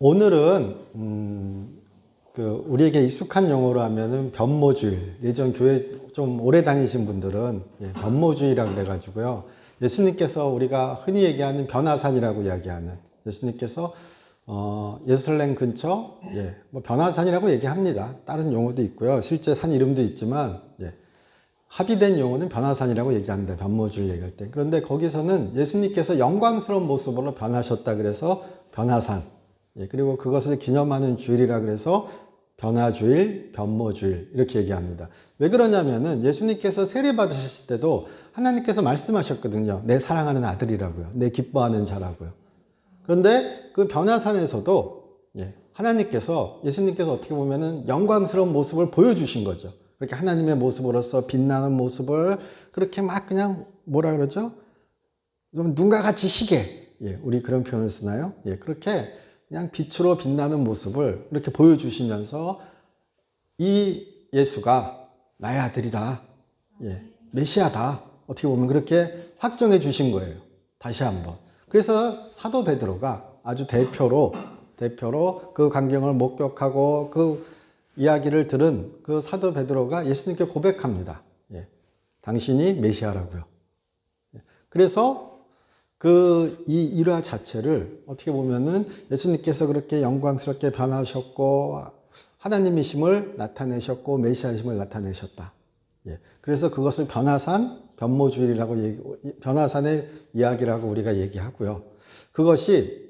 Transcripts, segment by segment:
오늘은 우리에게 익숙한 용어로 하면은 변모주일. 예전 교회 좀 오래 다니신 분들은 변모주의라고 그래가지고요. 예수님께서 우리가 흔히 얘기하는 변화산이라고 이야기하는 예수님께서 예루살렘 근처 뭐 변화산이라고 얘기합니다. 다른 용어도 있고요. 실제 산 이름도 있지만 합의된 용어는 변화산이라고 얘기합니다. 변모주일 얘기할 때. 그런데 거기서는 예수님께서 영광스러운 모습으로 변하셨다 그래서 변화산. 그리고 그것을 기념하는 주일이라 그래서 변화주일, 변모주일 이렇게 얘기합니다. 왜 그러냐면은 예수님께서 세례 받으셨을 때도 하나님께서 말씀하셨거든요. 내 사랑하는 아들이라고요. 내 기뻐하는 자라고요. 그런데 그 변화산에서도 예수님께서 어떻게 보면은 영광스러운 모습을 보여주신 거죠. 그렇게 하나님의 모습으로서 빛나는 모습을 그렇게 막 그냥 뭐라 그러죠? 좀 눈과 같이 희게. 우리 그런 표현을 쓰나요? 그렇게 그냥 빛으로 빛나는 모습을 이렇게 보여주시면서 이 예수가 나의 아들이다. 메시아다. 어떻게 보면 그렇게 확정해 주신 거예요. 다시 한번. 그래서 사도 베드로가 아주 대표로 그 광경을 목격하고 그 이야기를 들은 그 사도 베드로가 예수님께 고백합니다. 당신이 메시아라고요. 그래서 이 일화 자체를 어떻게 보면은 예수님께서 그렇게 영광스럽게 변하셨고 하나님이심을 나타내셨고 메시아심을 나타내셨다. 그래서 그것을 변화산, 변모주일이라고 변화산의 이야기라고 우리가 얘기하고요. 그것이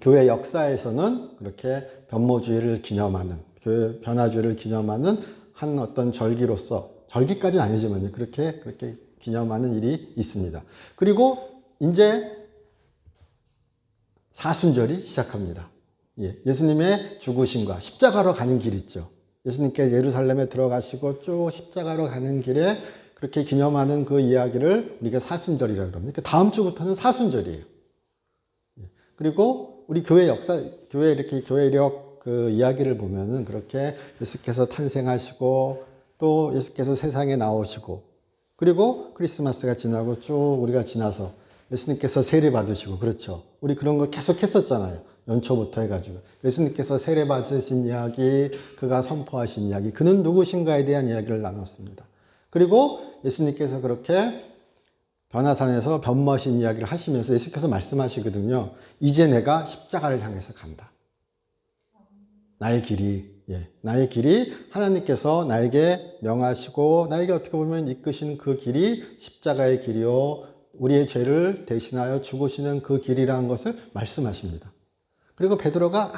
교회 역사에서는 그렇게 변모주의를 기념하는, 교회 변화주의를 기념하는 한 어떤 절기로서, 절기까지는 아니지만요. 그렇게 기념하는 일이 있습니다. 그리고 이제 사순절이 시작합니다. 예수님의 죽으심과 십자가로 가는 길 있죠. 예수님께 예루살렘에 들어가시고 쭉 십자가로 가는 길에 그렇게 기념하는 그 이야기를 우리가 사순절이라고 합니다. 그러니까 다음 주부터는 사순절이에요. 그리고 우리 교회 역사, 교회력 그 이야기를 보면은 그렇게 예수께서 탄생하시고 또 예수께서 세상에 나오시고 그리고 크리스마스가 지나고 쭉 우리가 지나서 예수님께서 세례 받으시고 그렇죠. 우리 그런 거 계속 했었잖아요. 연초부터 해가지고 예수님께서 세례 받으신 이야기, 그가 선포하신 이야기, 그는 누구신가에 대한 이야기를 나눴습니다. 그리고 예수님께서 그렇게 변화산에서 변모하신 이야기를 하시면서 예수께서 말씀하시거든요. 이제 내가 십자가를 향해서 간다. 나의 길이 하나님께서 나에게 명하시고 나에게 어떻게 보면 이끄신 그 길이 십자가의 길이요. 우리의 죄를 대신하여 죽으시는 그 길이라는 것을 말씀하십니다. 그리고 베드로가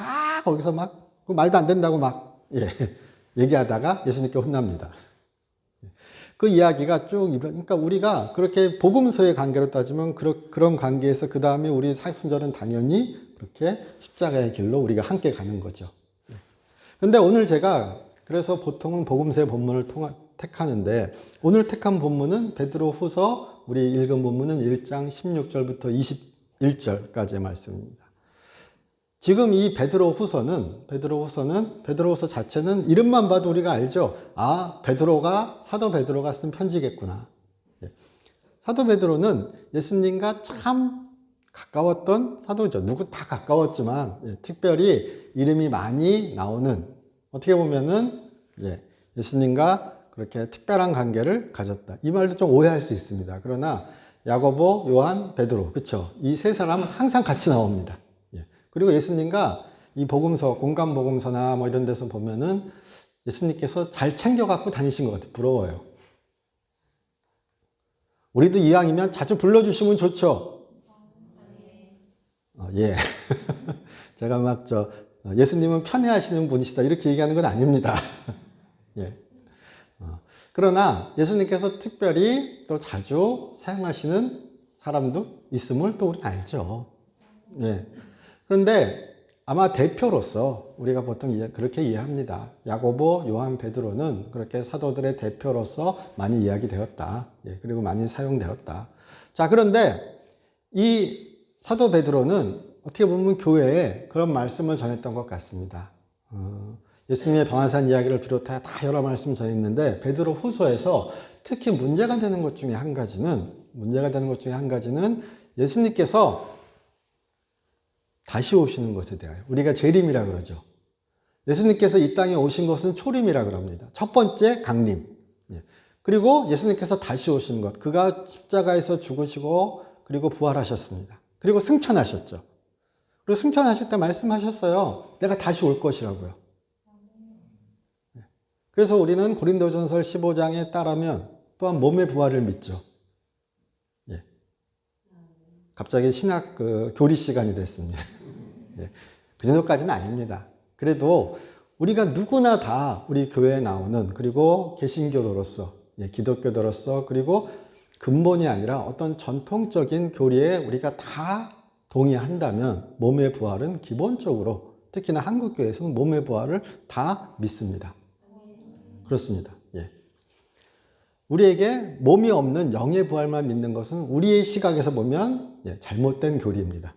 거기서 막 말도 안 된다고 막 얘기하다가 예수님께 혼납니다. 그 이야기가 쭉 그러니까 우리가 그렇게 복음서의 관계로 따지면 그런 관계에서 그 다음에 우리 사순절은 당연히 그렇게 십자가의 길로 우리가 함께 가는 거죠. 근데 오늘 제가 그래서 보통은 복음서의 본문을 택하는데 오늘 택한 본문은 베드로 후서 우리 읽은 본문은 1장 16절부터 21절까지의 말씀입니다. 지금 이 베드로 후서 자체는 이름만 봐도 우리가 알죠. 사도 베드로가 쓴 편지겠구나. 사도 베드로는 예수님과 참 가까웠던 사도죠. 누구 다 가까웠지만 특별히 이름이 많이 나오는 어떻게 보면은 예수님과 그렇게 특별한 관계를 가졌다. 이 말도 좀 오해할 수 있습니다. 그러나 야고보, 요한, 베드로 그렇죠. 이 세 사람은 항상 같이 나옵니다. 그리고 예수님과 이 복음서, 공간 복음서나 뭐 이런 데서 보면은 예수님께서 잘 챙겨 갖고 다니신 것 같아요. 부러워요. 우리도 이왕이면 자주 불러주시면 좋죠. 제가 예수님은 편애하시는 분이시다 이렇게 얘기하는 건 아닙니다. 그러나 예수님께서 특별히 또 자주 사용하시는 사람도 있음을 또 우리는 알죠. 그런데 아마 대표로서 우리가 보통 그렇게 이해합니다. 야고보, 요한, 베드로는 그렇게 사도들의 대표로서 많이 이야기되었다. 그리고 많이 사용되었다. 자, 그런데 이 사도 베드로는 어떻게 보면 교회에 그런 말씀을 전했던 것 같습니다. 예수님의 변화산 이야기를 비롯해 다 여러 말씀 전했는데 베드로 후서에서 특히 문제가 되는 것 중에 한 가지는 예수님께서 다시 오시는 것에 대하여. 우리가 재림이라 그러죠. 예수님께서 이 땅에 오신 것은 초림이라 그럽니다. 첫 번째 강림. 그리고 예수님께서 다시 오신 것. 그가 십자가에서 죽으시고 그리고 부활하셨습니다. 그리고 승천하셨죠. 그리고 승천하실 때 말씀하셨어요. 내가 다시 올 것이라고요. 그래서 우리는 고린도전서 15장에 따르면 또한 몸의 부활을 믿죠. 예. 갑자기 신학 교리 시간이 됐습니다. 예. 그 정도까지는 아닙니다. 그래도 우리가 누구나 다 우리 교회에 나오는, 그리고 개신교도로서, 기독교도로서, 그리고 근본이 아니라 어떤 전통적인 교리에 우리가 다 동의한다면 몸의 부활은 기본적으로, 특히나 한국교회에서는 몸의 부활을 다 믿습니다. 그렇습니다. 예. 우리에게 몸이 없는 영의 부활만 믿는 것은 우리의 시각에서 보면 잘못된 교리입니다.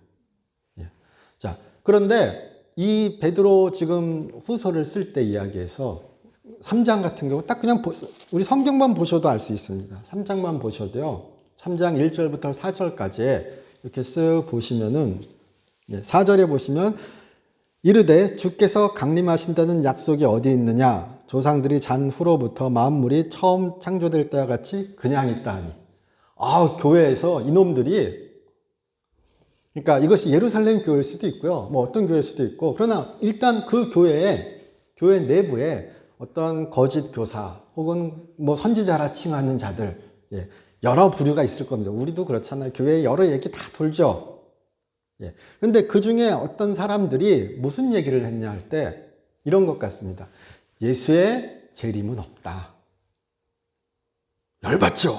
예. 자, 그런데 이 베드로 지금 후서를 쓸 때 이야기에서 3장 같은 경우 딱 그냥 우리 성경만 보셔도 알 수 있습니다. 3장만 보셔도요. 3장 1절부터 4절까지 이렇게 쓱 보시면은 4절에 보시면 이르되 주께서 강림하신다는 약속이 어디 있느냐? 조상들이 잔 후로부터 만물이 처음 창조될 때와 같이 그냥 있다 하니. 교회에서 이놈들이, 그러니까 이것이 예루살렘 교회일 수도 있고요. 뭐 어떤 교회일 수도 있고. 그러나 일단 그 교회 내부에 어떤 거짓 교사 혹은 뭐 선지자라 칭하는 자들, 여러 부류가 있을 겁니다. 우리도 그렇잖아요. 교회에 여러 얘기 다 돌죠. 그런데 그 중에 어떤 사람들이 무슨 얘기를 했냐 할 때 이런 것 같습니다. 예수의 재림은 없다. 열받죠.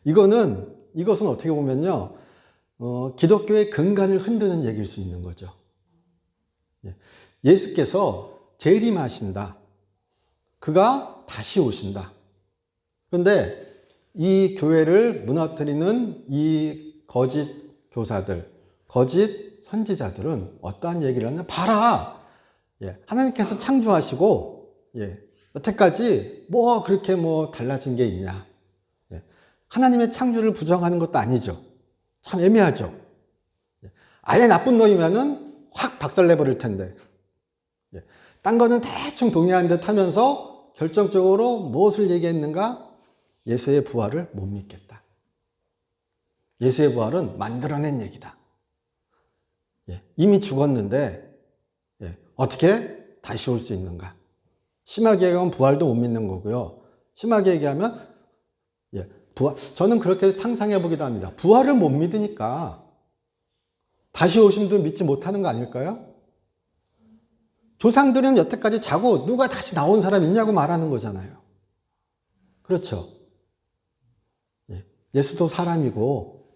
이것은 어떻게 보면요, 기독교의 근간을 흔드는 얘기일 수 있는 거죠. 예수께서 재림하신다. 그가 다시 오신다. 그런데 이 교회를 무너뜨리는 이 거짓 교사들, 거짓 선지자들은 어떠한 얘기를 하냐? 봐라! 하나님께서 창조하시고, 여태까지 뭐 그렇게 뭐 달라진 게 있냐? 하나님의 창조를 부정하는 것도 아니죠. 참 애매하죠. 아예 나쁜 놈이면은 확 박살내버릴 텐데. 딴 거는 대충 동의하는 듯 하면서 결정적으로 무엇을 얘기했는가? 예수의 부활을 못 믿겠다. 예수의 부활은 만들어낸 얘기다. 이미 죽었는데 어떻게 다시 올 수 있는가? 심하게 얘기하면 부활도 못 믿는 거고요. 심하게 얘기하면 저는 그렇게 상상해 보기도 합니다. 부활을 못 믿으니까 다시 오신 분 믿지 못하는 거 아닐까요? 조상들은 여태까지 자고 누가 다시 나온 사람 있냐고 말하는 거잖아요. 그렇죠. 예수도 사람이고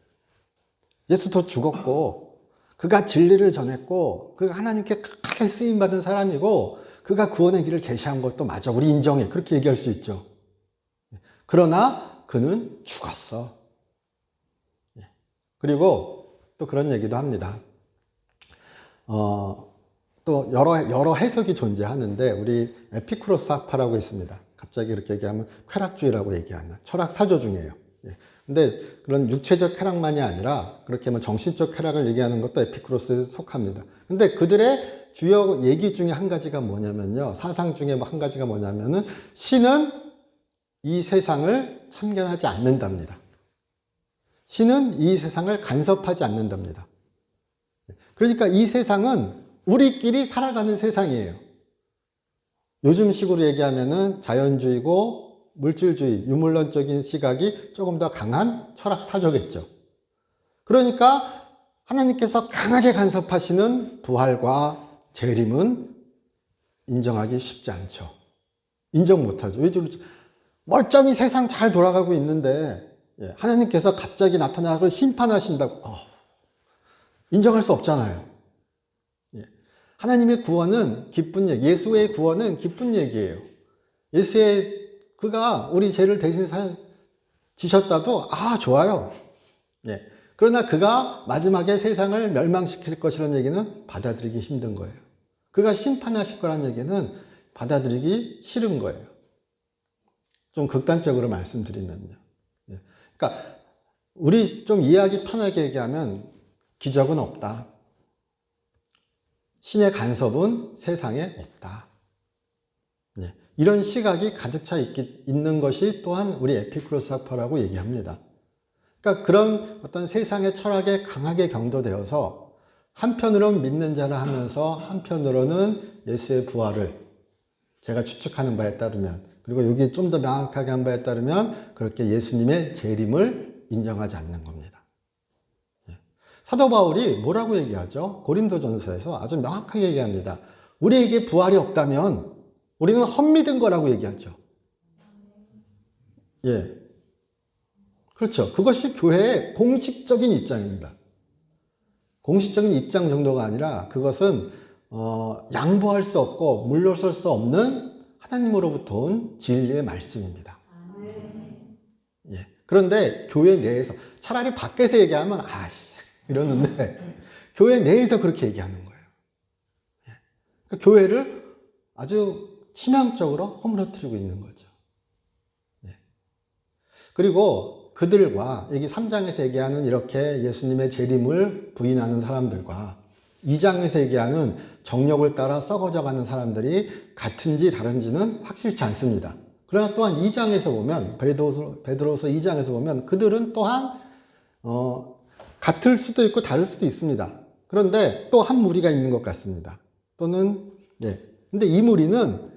예수도 죽었고 그가 진리를 전했고 그가 하나님께 크게 쓰임받은 사람이고 그가 구원의 길을 계시한 것도 맞아. 우리 인정해. 그렇게 얘기할 수 있죠. 그러나 그는 죽었어. 그리고 또 그런 얘기도 합니다. 또 여러 해석이 존재하는데 우리 에피쿠로스 학파라고 있습니다. 갑자기 이렇게 얘기하면 쾌락주의라고 얘기하는 철학 사조 중이에요. 근데 그런 육체적 쾌락만이 아니라 그렇게 뭐 정신적 쾌락을 얘기하는 것도 에피쿠로스에 속합니다. 근데 그들의 주요 얘기 중에 한 가지가 뭐냐면요. 사상 중에 한 가지가 뭐냐면은 신은 이 세상을 참견하지 않는답니다. 신은 이 세상을 간섭하지 않는답니다. 그러니까 이 세상은 우리끼리 살아가는 세상이에요. 요즘 식으로 얘기하면은 자연주의고 물질주의, 유물론적인 시각이 조금 더 강한 철학 사조겠죠. 그러니까 하나님께서 강하게 간섭하시는 부활과 재림은 인정하기 쉽지 않죠. 인정 못하죠. 왜 그러지? 멀쩡히 세상 잘 돌아가고 있는데 하나님께서 갑자기 나타나고 심판하신다고 인정할 수 없잖아요. 하나님의 구원은 기쁜 얘기, 예수의 구원은 기쁜 얘기예요. 그가 우리 죄를 대신 지셨다도 좋아요. 그러나 그가 마지막에 세상을 멸망시킬 것이라는 얘기는 받아들이기 힘든 거예요. 그가 심판하실 거라는 얘기는 받아들이기 싫은 거예요. 좀 극단적으로 말씀드리면요. 그러니까 우리 좀 이해하기 편하게 얘기하면 기적은 없다. 신의 간섭은 세상에 없다. 네. 이런 시각이 가득 차 있는 것이 또한 우리 에피쿠로스 학파라고 얘기합니다. 그러니까 그런 어떤 세상의 철학에 강하게 경도되어서 한편으로는 믿는 자라 하면서 한편으로는 예수의 부활을 제가 추측하는 바에 따르면, 그리고 여기 좀 더 명확하게 한 바에 따르면 그렇게 예수님의 재림을 인정하지 않는 겁니다. 사도 바울이 뭐라고 얘기하죠? 고린도전서에서 아주 명확하게 얘기합니다. 우리에게 부활이 없다면 우리는 헛믿은 거라고 얘기하죠. 예. 그렇죠. 그것이 교회의 공식적인 입장입니다. 공식적인 입장 정도가 아니라 그것은 양보할 수 없고 물러설 수 없는 하나님으로부터 온 진리의 말씀입니다. 예. 그런데 교회 내에서 차라리 밖에서 얘기하면 아씨 이러는데 교회 내에서 그렇게 얘기하는 거예요. 예. 그러니까 교회를 아주 치명적으로 허물어뜨리고 있는 거죠. 예. 그리고 그들과 여기 3장에서 얘기하는 이렇게 예수님의 재림을 부인하는 사람들과 2장에서 얘기하는 정욕을 따라 썩어져가는 사람들이 같은지 다른지는 확실치 않습니다. 그러나 또한 2장에서 보면 베드로서 2장에서 보면 그들은 또한 같을 수도 있고 다를 수도 있습니다. 그런데 또 한 무리가 있는 것 같습니다. 또는 근데 이 무리는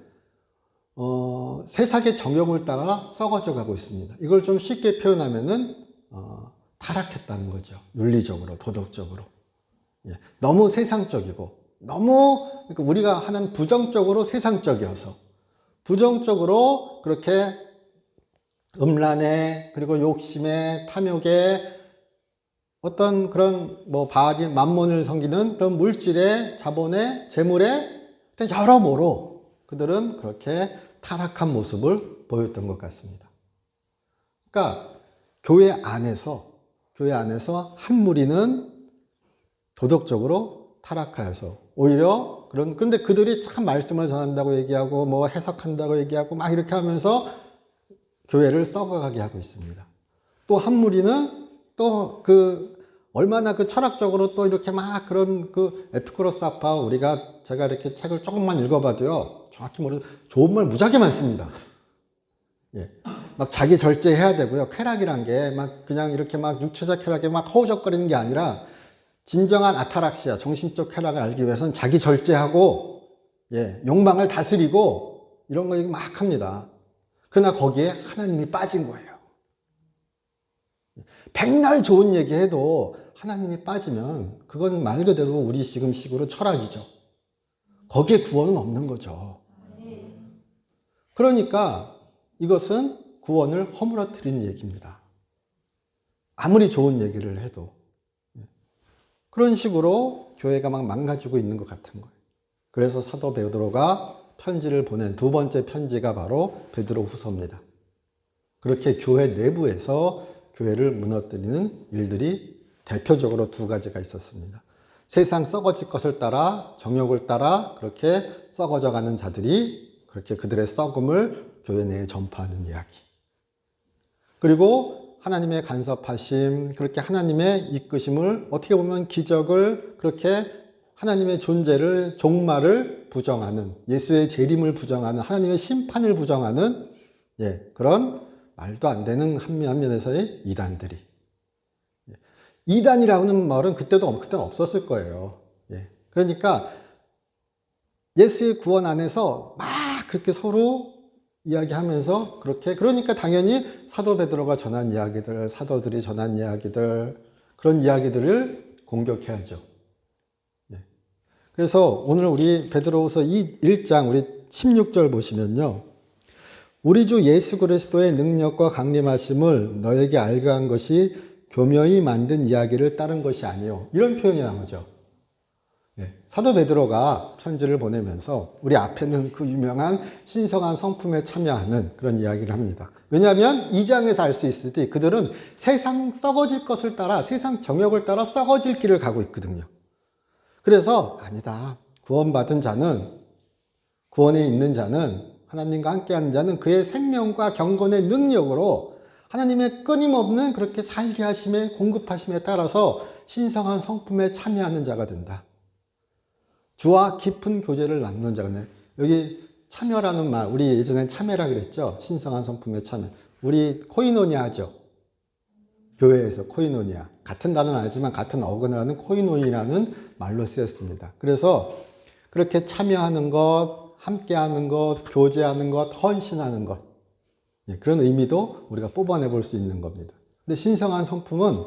세상의 정욕을 따라 썩어져 가고 있습니다. 이걸 좀 쉽게 표현하면은 타락했다는 거죠. 윤리적으로, 도덕적으로. 예, 너무 세상적이고, 너무 그러니까 우리가 하는 부정적으로 세상적이어서, 부정적으로 그렇게 음란에, 그리고 욕심에, 탐욕에, 어떤 그런 바알이 만몬을 섬기는 그런 물질에, 자본에, 재물에 여러모로 그들은 그렇게 타락한 모습을 보였던 것 같습니다. 그러니까 교회 안에서 한 무리는 도덕적으로 타락하여서 오히려 그런데 그들이 참 말씀을 전한다고 얘기하고 해석한다고 얘기하고 막 이렇게 하면서 교회를 썩어가게 하고 있습니다. 또 한 무리는 또 얼마나 철학적으로 또 이렇게 막 그런 에피쿠로스 학파 제가 이렇게 책을 조금만 읽어봐도요, 정확히 좋은 말 무지하게 많습니다. 예. 막 자기 절제해야 되고요. 쾌락이란 게 그냥 이렇게 육체적 쾌락에 허우적거리는 게 아니라 진정한 아타락시아, 정신적 쾌락을 알기 위해서는 자기 절제하고, 욕망을 다스리고 이런 거 막 합니다. 그러나 거기에 하나님이 빠진 거예요. 백날 좋은 얘기 해도 하나님이 빠지면 그건 말 그대로 우리 지금 식으로 철학이죠. 거기에 구원은 없는 거죠. 그러니까 이것은 구원을 허물어뜨리는 얘기입니다. 아무리 좋은 얘기를 해도. 그런 식으로 교회가 망가지고 있는 것 같은 거예요. 그래서 사도 베드로가 편지를 보낸 두 번째 편지가 바로 베드로 후서입니다. 그렇게 교회 내부에서 교회를 무너뜨리는 일들이 대표적으로 두 가지가 있었습니다. 세상 썩어질 것을 따라 정욕을 따라 그렇게 썩어져가는 자들이 그렇게 그들의 썩음을 교회 내에 전파하는 이야기. 그리고 하나님의 간섭하심, 그렇게 하나님의 이끄심을 어떻게 보면 기적을 그렇게 하나님의 존재를 종말을 부정하는, 예수의 재림을 부정하는, 하나님의 심판을 부정하는 그런 말도 안 되는 한면에서의 이단들이. 이단이라는 말은 그때는 없었을 거예요. 그러니까 예수의 구원 안에서 막 그렇게 서로 이야기하면서 그러니까 당연히 사도 베드로가 전한 이야기들, 사도들이 전한 이야기들, 그런 이야기들을 공격해야죠. 그래서 오늘 우리 베드로후서 1장 우리 16절 보시면요. 우리 주 예수 그리스도의 능력과 강림하심을 너에게 알게 한 것이 교묘히 만든 이야기를 따른 것이 아니요. 이런 표현이 나오죠. 사도 베드로가 편지를 보내면서 우리 앞에는 그 유명한 신성한 성품에 참여하는 그런 이야기를 합니다. 왜냐하면 2장에서 알 수 있으니 그들은 세상 썩어질 것을 따라 세상 정욕을 따라 썩어질 길을 가고 있거든요. 그래서 아니다. 구원받은 자는, 구원에 있는 자는, 하나님과 함께하는 자는 그의 생명과 경건의 능력으로 하나님의 끊임없는 그렇게 살게 하심에 공급하심에 따라서 신성한 성품에 참여하는 자가 된다. 주와 깊은 교제를 나누는 자가 된다. 여기 참여라는 말, 우리 예전엔 참여라 그랬죠. 신성한 성품에 참여. 우리 코이노니아 하죠. 교회에서 코이노니아. 같은 단어는 아니지만 같은 어근을 하는 코이노니아라는 말로 쓰였습니다. 그래서 그렇게 참여하는 것, 함께하는 것, 교제하는 것, 헌신하는 것. 그런 의미도 우리가 뽑아내 볼 수 있는 겁니다. 근데 신성한 성품은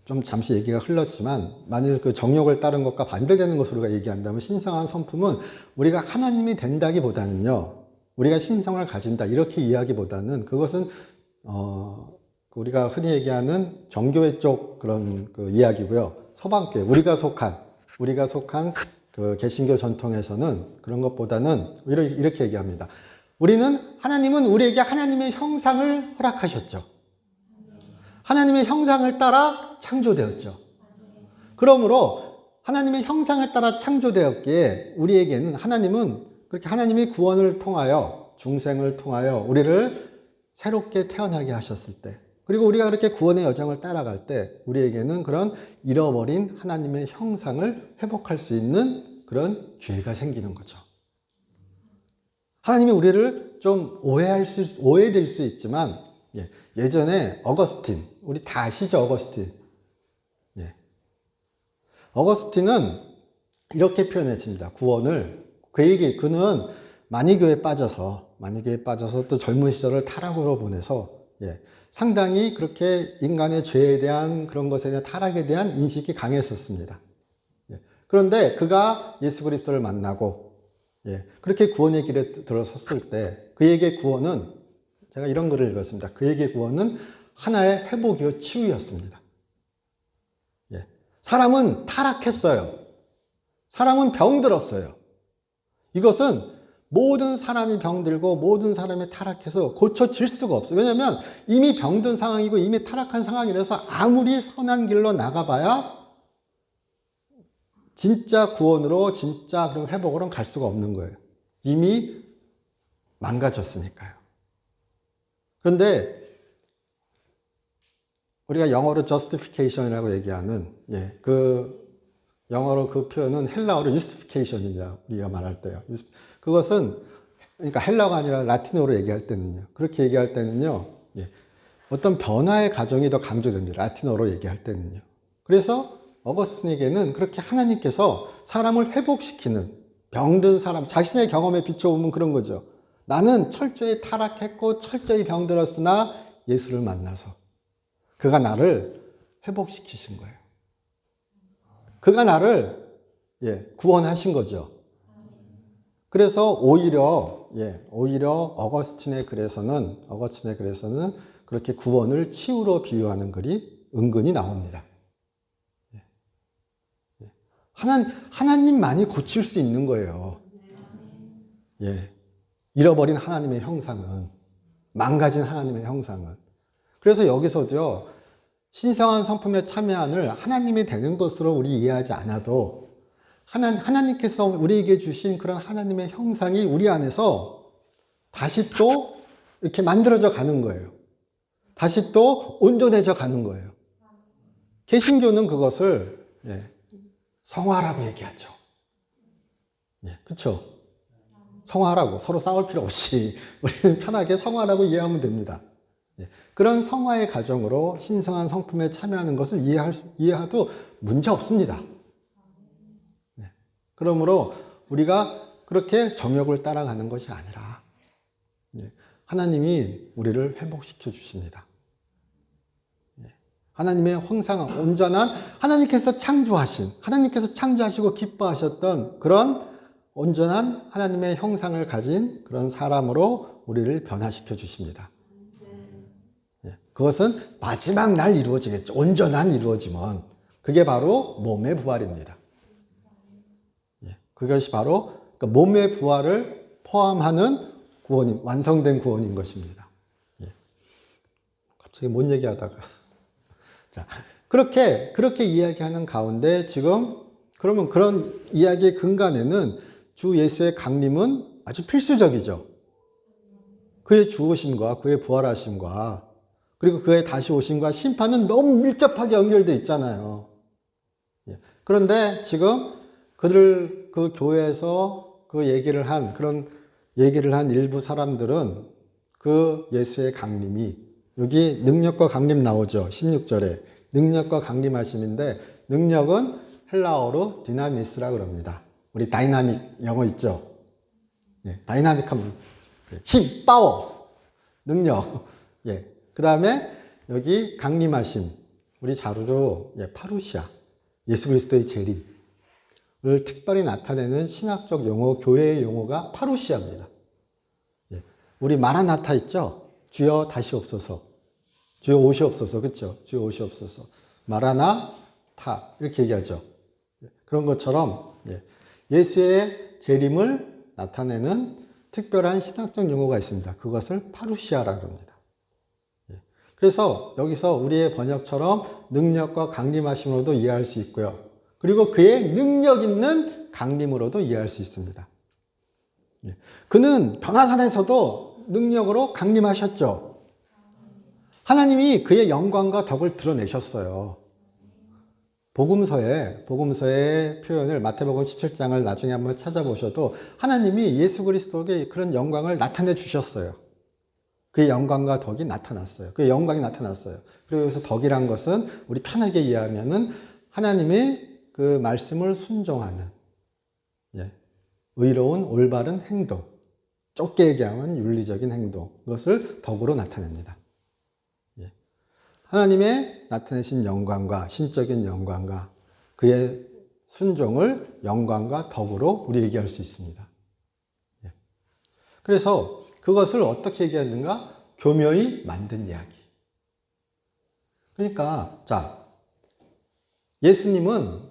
좀 잠시 얘기가 흘렀지만 만일 그 정욕을 따른 것과 반대되는 것으로 우리가 얘기한다면 신성한 성품은 우리가 하나님이 된다기보다는요. 우리가 신성을 가진다 이렇게 이야기보다는 그것은 우리가 흔히 얘기하는 정교회 쪽 그런 그 이야기고요. 서방교회 우리가 속한 그 개신교 전통에서는 그런 것보다는 이렇게 얘기합니다. 하나님은 우리에게 하나님의 형상을 허락하셨죠. 하나님의 형상을 따라 창조되었죠. 그러므로 하나님의 형상을 따라 창조되었기에 우리에게는 하나님은 그렇게 하나님이 구원을 통하여 중생을 통하여 우리를 새롭게 태어나게 하셨을 때 그리고 우리가 그렇게 구원의 여정을 따라갈 때 우리에게는 그런 잃어버린 하나님의 형상을 회복할 수 있는 그런 기회가 생기는 거죠. 하나님이 우리를 좀 오해될 수 있지만 예전에 어거스틴, 우리 다 아시죠? 어거스틴. 어거스틴은 이렇게 표현했습니다. 구원을. 그는 만이교에 빠져서 또 젊은 시절을 타락으로 보내서 상당히 그렇게 인간의 죄에 대한 그런 것에 대한 타락에 대한 인식이 강했었습니다. 그런데 그가 예수 그리스도를 만나고 그렇게 구원의 길에 들어섰을 때 그에게 구원은 제가 이런 글을 읽었습니다. 그에게 구원은 하나의 회복이요 치유였습니다. 사람은 타락했어요. 사람은 병들었어요. 이것은 모든 사람이 병들고 모든 사람이 타락해서 고쳐질 수가 없어요. 왜냐하면 이미 병든 상황이고 이미 타락한 상황이라서 아무리 선한 길로 나가봐야 진짜 구원으로 진짜 그런 회복으로는 갈 수가 없는 거예요. 이미 망가졌으니까요. 그런데 우리가 영어로 justification이라고 얘기하는 영어로 그 표현은 헬라어로 justification입니다. 우리가 말할 때요. 그것은 그러니까 헬라어가 아니라 라틴어로 얘기할 때는요. 그렇게 얘기할 때는요. 어떤 변화의 과정이 더 강조됩니다. 라틴어로 얘기할 때는요. 그래서 어거스틴에게는 그렇게 하나님께서 사람을 회복시키는 병든 사람, 자신의 경험에 비춰보면 그런 거죠. 나는 철저히 타락했고 철저히 병들었으나 예수를 만나서 그가 나를 회복시키신 거예요. 그가 나를 구원하신 거죠. 그래서 오히려 어거스틴의 글에서는 그렇게 구원을 치유로 비유하는 글이 은근히 나옵니다. 하나님만이 고칠 수 있는 거예요. 잃어버린 하나님의 형상은, 망가진 하나님의 형상은. 그래서 여기서도요, 신성한 성품에 참여한을 하나님이 되는 것으로 우리 이해하지 않아도 하나님께서 우리에게 주신 그런 하나님의 형상이 우리 안에서 다시 또 이렇게 만들어져 가는 거예요. 다시 또 온전해져 가는 거예요. 개신교는 그것을 성화라고 얘기하죠. 그렇죠? 성화라고 서로 싸울 필요 없이 우리는 편하게 성화라고 이해하면 됩니다. 그런 성화의 과정으로 신성한 성품에 참여하는 것을 이해해도 문제 없습니다. 그러므로 우리가 그렇게 정욕을 따라가는 것이 아니라 하나님이 우리를 회복시켜 주십니다. 하나님의 형상, 온전한 하나님께서 창조하시고 기뻐하셨던 그런 온전한 하나님의 형상을 가진 그런 사람으로 우리를 변화시켜 주십니다. 그것은 마지막 날 이루어지겠죠. 온전한 이루어짐은. 그게 바로 몸의 부활입니다. 그것이 바로 몸의 부활을 포함하는 구원이 완성된 구원인 것입니다. 갑자기 뭔 얘기하다가 자, 그렇게 이야기하는 가운데 지금 그러면 그런 이야기의 근간에는 주 예수의 강림은 아주 필수적이죠. 그의 죽으심과 그의 부활하심과 그리고 그의 다시 오심과 심판은 너무 밀접하게 연결되어 있잖아요. 예. 그런데 지금 그 교회에서 그런 얘기를 한 일부 사람들은 그 예수의 강림이, 여기 능력과 강림 나오죠. 16절에. 능력과 강림하심인데, 능력은 헬라어로 디나미스라 그럽니다. 우리 다이나믹 영어 있죠? 예, 다이나믹한 힘, 파워, 능력. 예. 그 다음에 여기 강림하심. 우리 자료로 파루시아. 예수 그리스도의 재림을 특별히 나타내는 신학적 용어, 교회의 용어가 파루시아입니다. 예. 우리 마라나타 있죠? 주여 다시 옵소서. 주여 오시옵소서. 그렇죠? 주여 오시옵소서. 마라나타 이렇게 얘기하죠. 그런 것처럼 예수의 재림을 나타내는 특별한 신학적 용어가 있습니다. 그것을 파루시아라고 합니다. 그래서 여기서 우리의 번역처럼 능력과 강림하심으로도 이해할 수 있고요. 그리고 그의 능력 있는 강림으로도 이해할 수 있습니다. 그는 변화산에서도 능력으로 강림하셨죠. 하나님이 그의 영광과 덕을 드러내셨어요. 복음서의 표현을 마태복음 17장을 나중에 한번 찾아보셔도 하나님이 예수 그리스도에게 그런 영광을 나타내 주셨어요. 그의 영광과 덕이 나타났어요. 그의 영광이 나타났어요. 그리고 여기서 덕이란 것은 우리 편하게 이해하면은 하나님의 그 말씀을 순종하는, 의로운 올바른 행동, 좁게 얘기하면 윤리적인 행동, 그것을 덕으로 나타냅니다. 하나님의 나타내신 영광과 신적인 영광과 그의 순종을 영광과 덕으로 우리 얘기할 수 있습니다. 그래서 그것을 어떻게 얘기하는가? 교묘히 만든 이야기. 그러니까 예수님은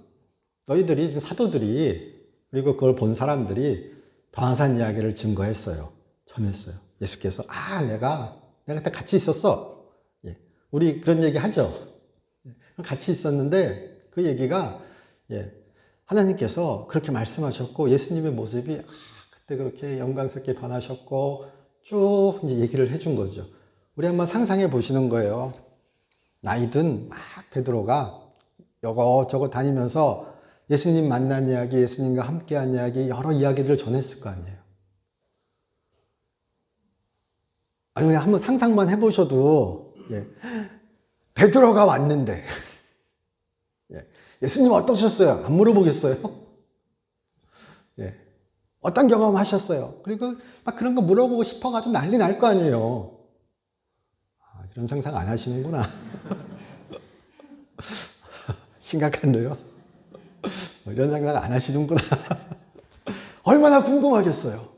너희들이 지금 사도들이 그리고 그걸 본 사람들이 변화산 이야기를 증거했어요. 전했어요. 예수께서 내가 그때 같이 있었어. 우리 그런 얘기 하죠. 같이 있었는데 그 얘기가 하나님께서 그렇게 말씀하셨고 예수님의 모습이 그때 그렇게 영광스럽게 변하셨고 쭉 이제 얘기를 해준 거죠. 우리 한번 상상해 보시는 거예요. 나이든 막 베드로가 이것저것 다니면서 예수님 만난 이야기, 예수님과 함께한 이야기, 여러 이야기들을 전했을 거 아니에요. 아니 그냥 한번 상상만 해보셔도 베드로가 왔는데 예수님 어떠셨어요? 안 물어보겠어요? 어떤 경험 하셨어요? 그리고 막 그런 거 물어보고 싶어가지고 난리 날 거 아니에요. 이런 상상 안 하시는구나. 심각한데요? 이런 상상 안 하시는구나. 얼마나 궁금하겠어요.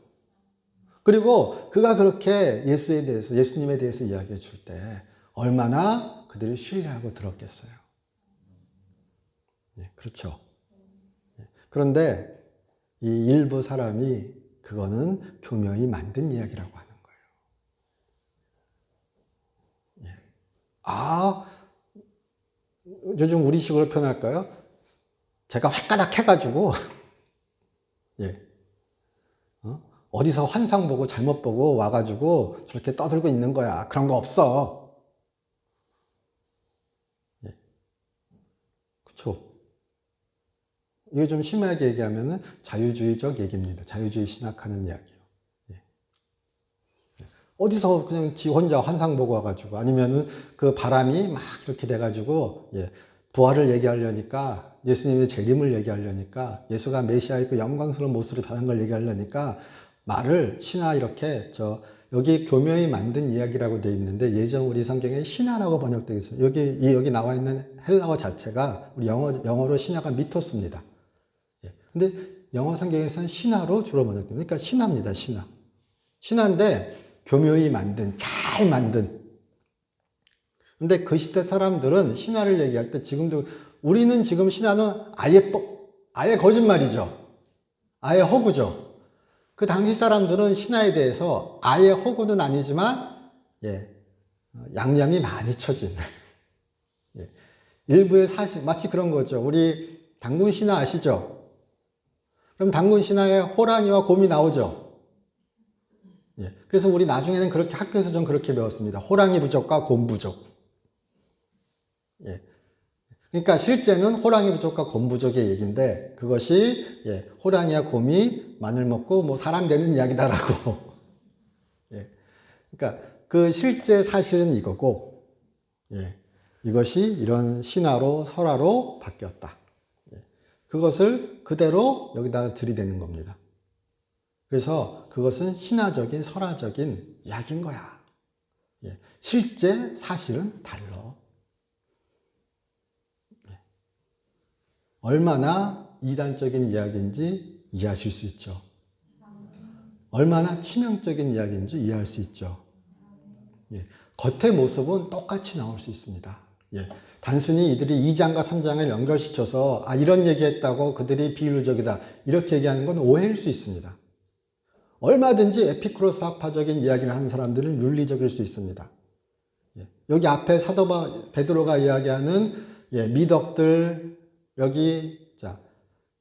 그리고 그가 그렇게 예수님에 대해서 이야기해 줄 때 얼마나 그들이 신뢰하고 들었겠어요. 그렇죠. 그런데 이 일부 사람이 그거는 교묘히 만든 이야기라고 하는 거예요. 요즘 우리식으로 표현할까요? 제가 홧가닥 해가지고 어디서 환상 보고 잘못 보고 와가지고 저렇게 떠들고 있는 거야. 그런 거 없어. 그렇죠. 이게 좀 심하게 얘기하면은 자유주의적 얘기입니다. 자유주의 신학하는 이야기요. 어디서 그냥 지 혼자 환상 보고 와가지고 아니면은 그 바람이 막 이렇게 돼가지고 부활을 얘기하려니까 예수님의 재림을 얘기하려니까 예수가 메시아의 그 영광스러운 모습을 변한 걸 얘기하려니까 말을 신화 이렇게 여기 교묘히 만든 이야기라고 되어 있는데 예전 우리 성경에 신화라고 번역되어 있어요. 여기 나와 있는 헬라어 자체가 우리 영어로 신화가 미토스입니다. 근데 영어 성경에서는 신화로 주로 번역됩니다. 그러니까 신화입니다. 신화인데 교묘히 만든, 잘 만든. 근데 그 시대 사람들은 신화를 얘기할 때 우리는 지금 신화는 아예 거짓말이죠. 아예 허구죠. 그 당시 사람들은 신화에 대해서 아예 허구는 아니지만, 양념이 많이 쳐진. 일부의 사실, 마치 그런 거죠. 우리 단군 신화 아시죠? 그럼 단군 신화에 호랑이와 곰이 나오죠. 예. 그래서 우리 나중에는 그렇게 학교에서 좀 그렇게 배웠습니다. 호랑이 부족과 곰 부족. 예. 그러니까 실제는 호랑이 부족과 곰 부족의 얘기인데 그것이 예, 호랑이와 곰이 마늘 먹고 뭐 사람 되는 이야기다라고. 예. 그러니까 그 실제 사실은 이거고 예. 이것이 이런 신화로 설화로 바뀌었다. 예. 그것을 그대로 여기다가 들이대는 겁니다. 그래서 그것은 신화적인 설화적인 이야기인 거야. 예. 실제 사실은 달라. 예. 얼마나 이단적인 이야기인지 이해하실 수 있죠. 얼마나 치명적인 이야기인지 이해할 수 있죠. 예. 겉의 모습은 똑같이 나올 수 있습니다. 예. 단순히 이들이 2장과 3장을 연결시켜서 이런 얘기했다고 그들이 비윤리적이다 이렇게 얘기하는 건 오해일 수 있습니다. 얼마든지 에피쿠로스 학파적인 이야기를 하는 사람들은 윤리적일 수 있습니다. 예. 여기 앞에 사도 베드로가 이야기하는 예, 미덕들 여기 자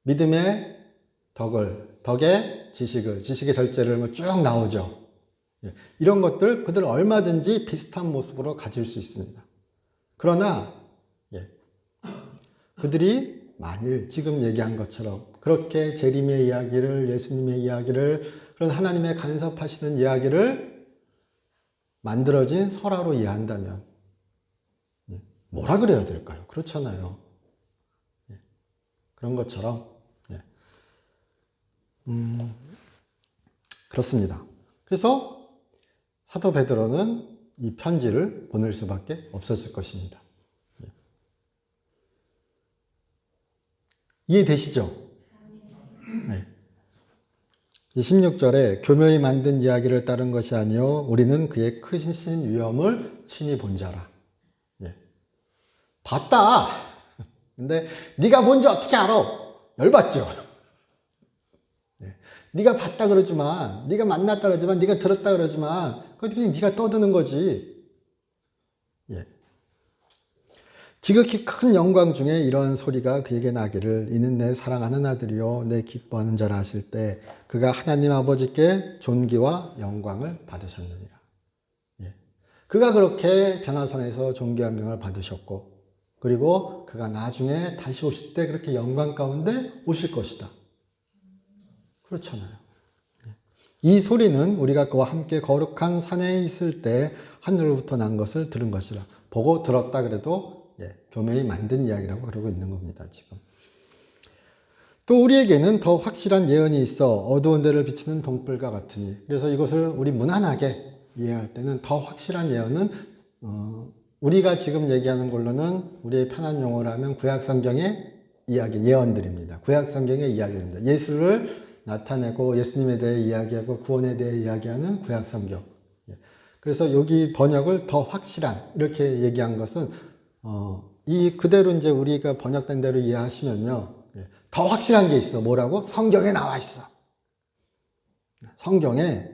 믿음의 덕의 지식의 절제를 뭐 쭉 나오죠. 예. 이런 것들 그들 얼마든지 비슷한 모습으로 가질 수 있습니다. 그러나 예. 그들이 만일 지금 얘기한 것처럼 그렇게 재림의 이야기를 예수님의 이야기를 그런 하나님의 간섭하시는 이야기를 만들어진 설화로 이해한다면 뭐라 그래야 될까요? 그렇잖아요. 그런 것처럼 그렇습니다. 그래서 사도 베드로는 이 편지를 보낼 수밖에 없었을 것입니다. 이해되시죠? 네. 16절에 교묘히 만든 이야기를 따른 것이 아니요 우리는 그의 크신 위엄을 친히 본 자라. 예. 봤다. 근데 네가 뭔지 어떻게 알아? 열받죠. 예. 네가 봤다 그러지만 네가 만났다 그러지만 네가 들었다 그러지만 그건 그냥 네가 떠드는 거지. 예. 지극히 큰 영광 중에 이런 소리가 그에게 나기를 이는 내 사랑하는 아들이요 내 기뻐하는 자라 하실 때 그가 하나님 아버지께 존귀와 영광을 받으셨느니라. 예. 그가 그렇게 변화산에서 존귀와 영광을 받으셨고 그리고 그가 나중에 다시 오실 때 그렇게 영광 가운데 오실 것이다. 그렇잖아요. 예. 이 소리는 우리가 그와 함께 거룩한 산에 있을 때 하늘로부터 난 것을 들은 것이라. 보고 들었다 그래도 예, 교묘히 만든 이야기라고 그러고 있는 겁니다. 지금. 또 우리에게는 더 확실한 예언이 있어 어두운 데를 비치는 동불과 같으니 그래서 이것을 우리 무난하게 이해할 때는 더 확실한 예언은 우리가 지금 얘기하는 걸로는 우리의 편한 용어로 하면 구약성경의 이야기, 예언들입니다. 구약성경의 이야기입니다. 예수를 나타내고 예수님에 대해 이야기하고 구원에 대해 이야기하는 구약성경. 그래서 여기 번역을 더 확실한 이렇게 얘기한 것은 이 그대로 이제 우리가 번역된 대로 이해하시면요. 더 확실한 게 있어. 뭐라고? 성경에 나와 있어. 성경에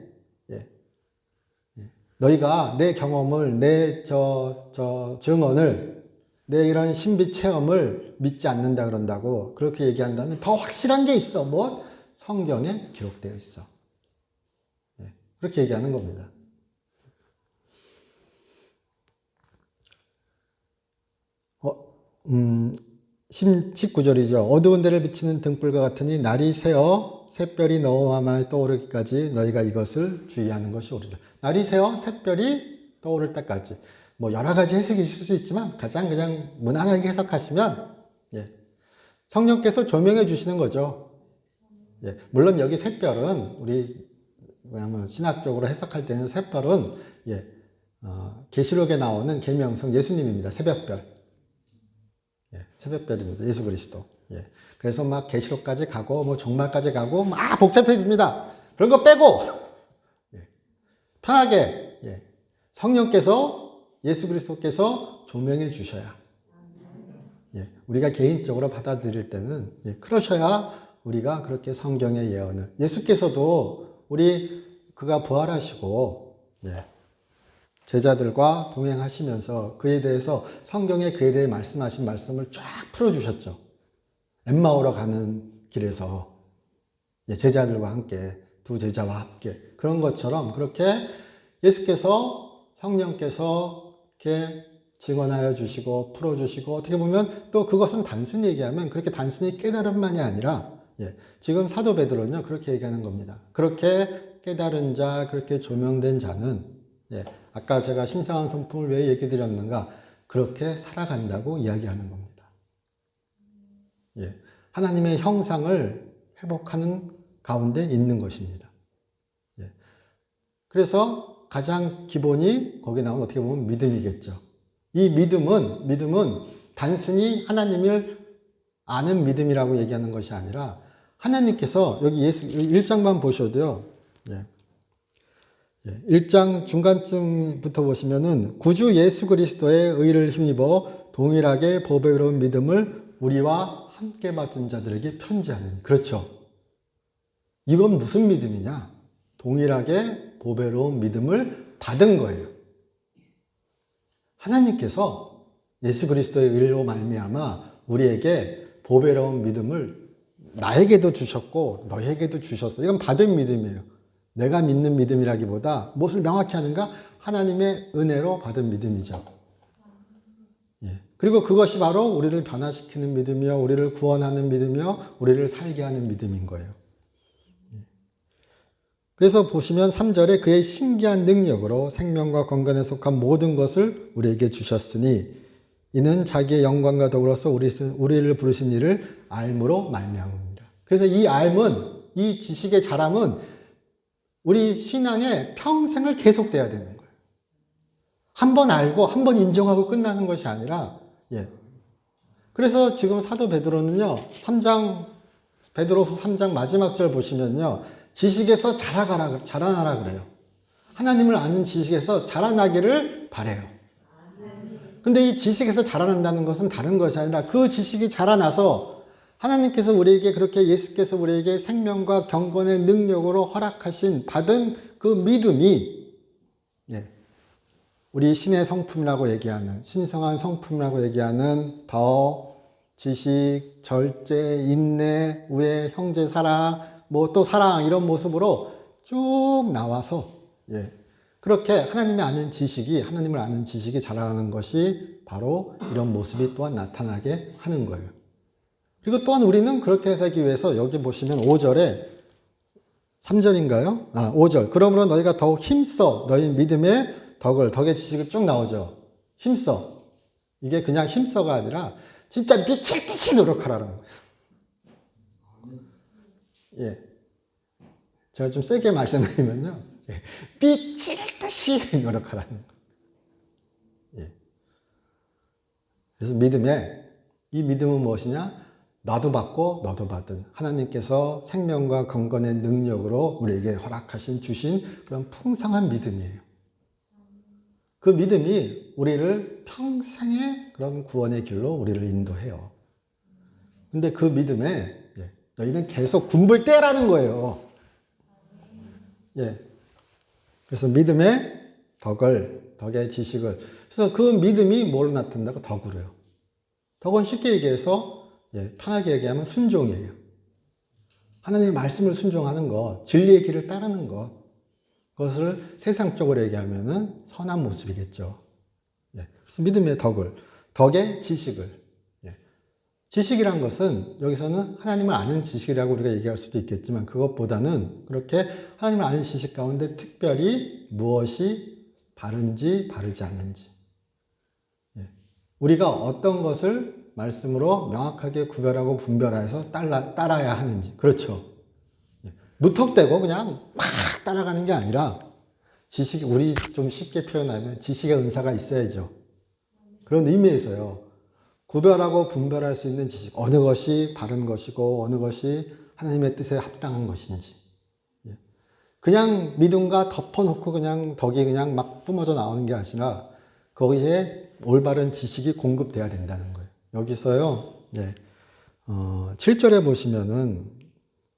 너희가 내 경험을 내 증언을 내 이런 신비 체험을 믿지 않는다 그런다고 그렇게 얘기한다면 더 확실한 게 있어. 뭐? 성경에 기록되어 있어. 그렇게 얘기하는 겁니다. 19절이죠. 어두운 데를 비치는 등불과 같으니 날이 새어 샛별이 너와 떠오르기까지 너희가 이것을 주의하는 것이 옳으리라. 날이 새어 샛별이 떠오를 때까지 뭐 여러 가지 해석이 있을 수 있지만 가장 그냥 무난하게 해석하시면 성령께서 조명해 주시는 거죠. 물론 여기 샛별은 우리 신학적으로 해석할 때는 샛별은 계시록에 나오는 계명성 예수님입니다. 새벽별. 새벽별입니다. 예수 그리스도. 그래서 막 계시록까지 가고 뭐 종말까지 가고 막 복잡해집니다. 그런 거 빼고 편하게 성령께서 예수 그리스도께서 조명해 주셔야 우리가 개인적으로 받아들일 때는 그러셔야 우리가 그렇게 성경의 예언을 예수께서도 그가 부활하시고 제자들과 동행하시면서 그에 대해서 성경에 그에 대해 말씀하신 말씀을 쫙 풀어주셨죠. 엠마오로 가는 길에서 제자들과 함께 두 제자와 함께. 그런 것처럼 그렇게 예수께서 성령께서 이렇게 증언하여 주시고 풀어주시고 어떻게 보면 또 그것은 단순히 얘기하면 그렇게 단순히 깨달음만이 아니라 지금 사도 베드로는요 그렇게 얘기하는 겁니다. 그렇게 깨달은 자, 그렇게 조명된 자는 아까 제가 신성한 성품을 왜 얘기 드렸는가? 그렇게 살아간다고 이야기하는 겁니다. 하나님의 형상을 회복하는 가운데 있는 것입니다. 그래서 가장 기본이 거기 나온 어떻게 보면 믿음이겠죠. 이 믿음은 단순히 하나님을 아는 믿음이라고 얘기하는 것이 아니라 하나님께서 여기 예수 1장만 보셔도요. 1장 중간쯤부터 보시면은 구주 예수 그리스도의 의를 힘입어 동일하게 보배로운 믿음을 우리와 함께 받은 자들에게 편지하느니. 그렇죠. 이건 무슨 믿음이냐? 동일하게 보배로운 믿음을 받은 거예요. 하나님께서 예수 그리스도의 의로 말미암아 우리에게 보배로운 믿음을 나에게도 주셨고 너에게도 주셨어. 이건 받은 믿음이에요. 내가 믿는 믿음이라기보다 무엇을 명확히 하는가? 하나님의 은혜로 받은 믿음이죠. 그리고 그것이 바로 우리를 변화시키는 믿음이요, 우리를 구원하는 믿음이요, 우리를 살게 하는 믿음인 거예요. 그래서 보시면 3절에 그의 신기한 능력으로 생명과 건강에 속한 모든 것을 우리에게 주셨으니 이는 자기의 영광과 더불어서 우리를 부르신 이를 알므로 말미암음이라. 그래서 이 알문, 이 지식의 자람은 우리 신앙에 평생을 계속돼야 되는 거예요. 한 번 알고 한 번 인정하고 끝나는 것이 아니라 그래서 지금 사도 베드로는요. 베드로서 3장 마지막 절 보시면요. 지식에서 자라나라 그래요. 하나님을 아는 지식에서 자라나기를 바래요. 근데 이 지식에서 자라난다는 것은 다른 것이 아니라 그 지식이 자라나서 하나님께서 우리에게 그렇게 예수께서 우리에게 생명과 경건의 능력으로 허락하신 받은 그 믿음이 우리 신의 성품이라고 얘기하는 신성한 성품이라고 얘기하는 더 지식, 절제, 인내, 우애, 형제 사랑, 또 사랑 이런 모습으로 쭉 나와서 그렇게 하나님을 아는 지식이 자라나는 것이 바로 이런 모습이 또한 나타나게 하는 거예요. 그리고 또한 우리는 그렇게 하기 위해서 여기 보시면 5절에 3절인가요? 5절. 그러므로 너희가 더욱 힘써 너희 믿음의 덕의 지식을 쭉 나오죠. 힘써. 이게 그냥 힘써가 아니라 진짜 미칠 듯이 노력하라는 거예요. 제가 좀 세게 말씀드리면요. 미칠 듯이 노력하라는 거예요. 그래서 이 믿음은 무엇이냐? 나도 받고 너도 받은 하나님께서 생명과 건강의 능력으로 우리에게 허락하신 주신 그런 풍성한 믿음이에요. 그 믿음이 우리를 평생의 그런 구원의 길로 우리를 인도해요. 근데 그 믿음에 너희는 계속 군불 떼라는 거예요. 그래서 믿음의 덕의 지식을. 그래서 그 믿음이 뭐로 나타난다고? 덕으로요. 덕은 쉽게 얘기해서 편하게 얘기하면 순종이에요. 하나님의 말씀을 순종하는 것, 진리의 길을 따르는 것. 그것을 세상적으로 얘기하면은 선한 모습이겠죠. 그래서 믿음의 덕의 지식을. 지식이란 것은 여기서는 하나님을 아는 지식이라고 우리가 얘기할 수도 있겠지만 그것보다는 그렇게 하나님을 아는 지식 가운데 특별히 무엇이 바른지 바르지 않은지. 우리가 어떤 것을 말씀으로 명확하게 구별하고 분별해서 따라야 하는지. 그렇죠. 무턱대고 그냥 막 따라가는 게 아니라 우리 좀 쉽게 표현하면 지식의 은사가 있어야죠. 그런 의미에서요. 구별하고 분별할 수 있는 지식. 어느 것이 바른 것이고 어느 것이 하나님의 뜻에 합당한 것인지. 그냥 믿음과 덮어놓고 그냥 덕이 그냥 막 뿜어져 나오는 게 아니라 거기에 올바른 지식이 공급돼야 된다는 거예요. 여기서요. 7절에 보시면은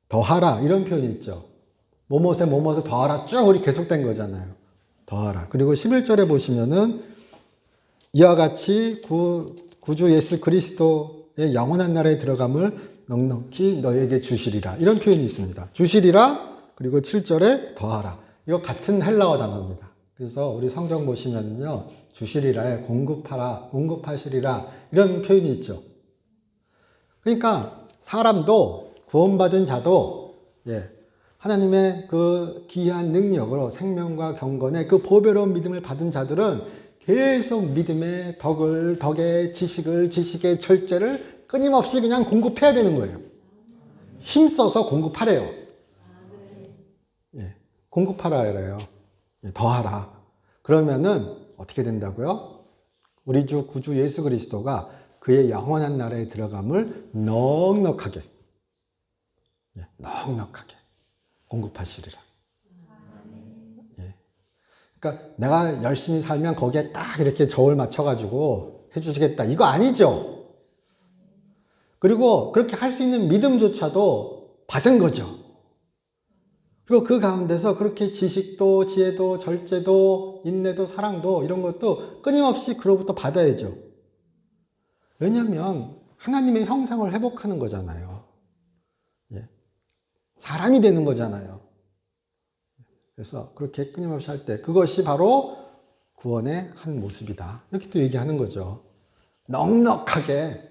더하라 이런 표현이 있죠. 뭐뭇에 더하라 쭉 우리 계속된 거잖아요. 더하라. 그리고 11절에 보시면은 이와 같이 구주 예수 그리스도의 영원한 나라에 들어감을 넉넉히 너에게 주시리라. 이런 표현이 있습니다. 주시리라 그리고 7절에 더하라. 이거 같은 헬라어 단어입니다. 그래서 우리 성경 보시면요, 주시리라에 공급하라, 공급하시리라 이런 표현이 있죠. 그러니까 사람도 구원받은 자도 하나님의 그 귀한 능력으로 생명과 경건의 그 보배로운 믿음을 받은 자들은 계속 믿음의 덕의 지식의 절제를 끊임없이 그냥 공급해야 되는 거예요. 힘써서 공급하래요. 공급하라 이래요. 더하라. 그러면은 어떻게 된다고요? 우리 주 구주 예수 그리스도가 그의 영원한 나라에 들어감을 넉넉하게 공급하시리라. 그러니까 내가 열심히 살면 거기에 딱 이렇게 저울 맞춰가지고 해주시겠다. 이거 아니죠. 그리고 그렇게 할 수 있는 믿음조차도 받은 거죠. 그리고 그 가운데서 그렇게 지식도, 지혜도, 절제도, 인내도, 사랑도 이런 것도 끊임없이 그로부터 받아야죠. 왜냐하면 하나님의 형상을 회복하는 거잖아요. 사람이 되는 거잖아요. 그래서 그렇게 끊임없이 할 때 그것이 바로 구원의 한 모습이다. 이렇게 또 얘기하는 거죠. 넉넉하게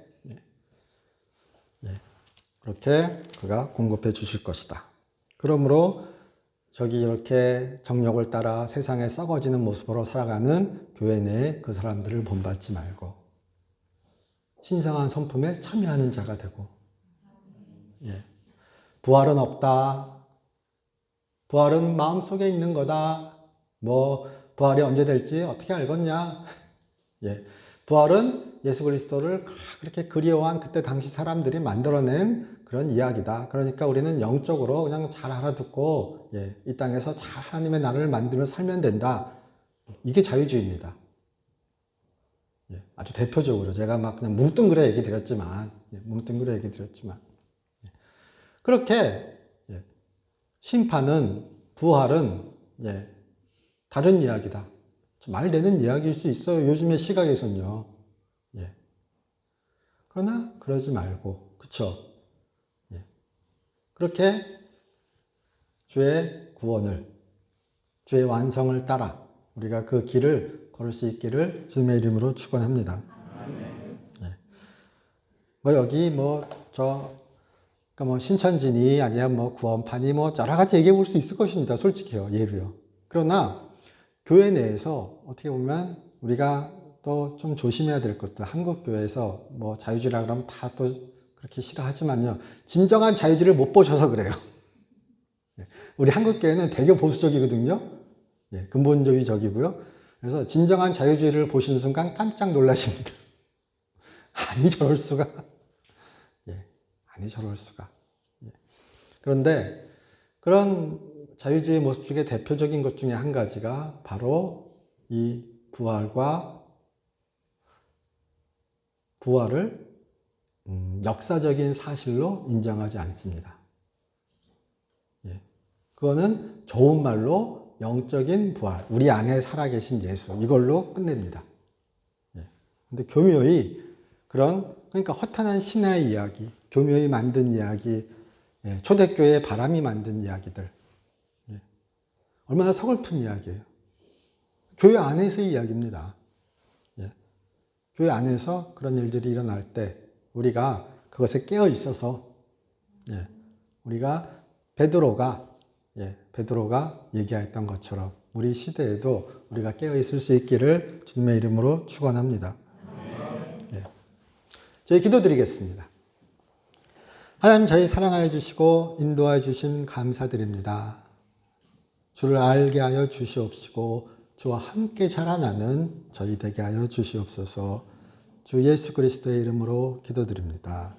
그렇게 그가 공급해 주실 것이다. 그러므로 저기 이렇게 정욕을 따라 세상에 썩어지는 모습으로 살아가는 교회 내에 그 사람들을 본받지 말고 신성한 성품에 참여하는 자가 되고 부활은 없다. 부활은 마음속에 있는 거다. 뭐 부활이 언제 될지 어떻게 알겠냐. 부활은 예수 그리스도를 그렇게 그리워한 그때 당시 사람들이 만들어낸 그런 이야기다. 그러니까 우리는 영적으로 그냥 잘 알아듣고 이 땅에서 잘 하나님의 나라를 만들며 살면 된다. 이게 자유주의입니다. 아주 대표적으로 제가 막 그냥 뭉뚱그려 얘기 드렸지만 그렇게 심판은 부활은 다른 이야기다. 말 되는 이야기일 수 있어요. 요즘의 시각에서는요. 그러나 그러지 말고 그쵸? 그렇게 주의 구원을 주의 완성을 따라 우리가 그 길을 걸을 수 있기를 주님의 이름으로 축원합니다. 뭐 여기 그러니까 뭐 신천지니 아니면 뭐 구원판이 뭐 여러 가지 얘기해 볼 수 있을 것입니다. 솔직히요. 예로요. 그러나 교회 내에서 어떻게 보면 우리가 또 좀 조심해야 될 것도 한국 교회에서 뭐 자유주의라 그러면 다 또 그렇게 싫어하지만요. 진정한 자유주의를 못 보셔서 그래요. 우리 한국 교회는 되게 보수적이거든요. 근본주의적이고요. 그래서 진정한 자유주의를 보시는 순간 깜짝 놀라십니다. 아니 저럴 수가. 아니 저럴 수가. 그런데 그런 자유주의 모습 중에 대표적인 것 중에 한 가지가 바로 이 부활을 역사적인 사실로 인정하지 않습니다. 그거는 좋은 말로 영적인 부활, 우리 안에 살아계신 예수, 이걸로 끝냅니다. 근데 교묘히 그러니까 허탄한 신화의 이야기, 교묘히 만든 이야기, 초대교회의 바람이 만든 이야기들, 얼마나 서글픈 이야기예요. 교회 안에서의 이야기입니다. 교회 안에서 그런 일들이 일어날 때 우리가 그것에 깨어 있어서 우리가 베드로가 얘기했던 것처럼 우리 시대에도 우리가 깨어 있을 수 있기를 주님의 이름으로 축원합니다. 저희 기도드리겠습니다. 하나님 저희 사랑하여 주시고 인도하여 주신 감사드립니다. 주를 알게 하여 주시옵시고 주와 함께 자라나는 저희 되게 하여 주시옵소서. 주 예수 그리스도의 이름으로 기도드립니다.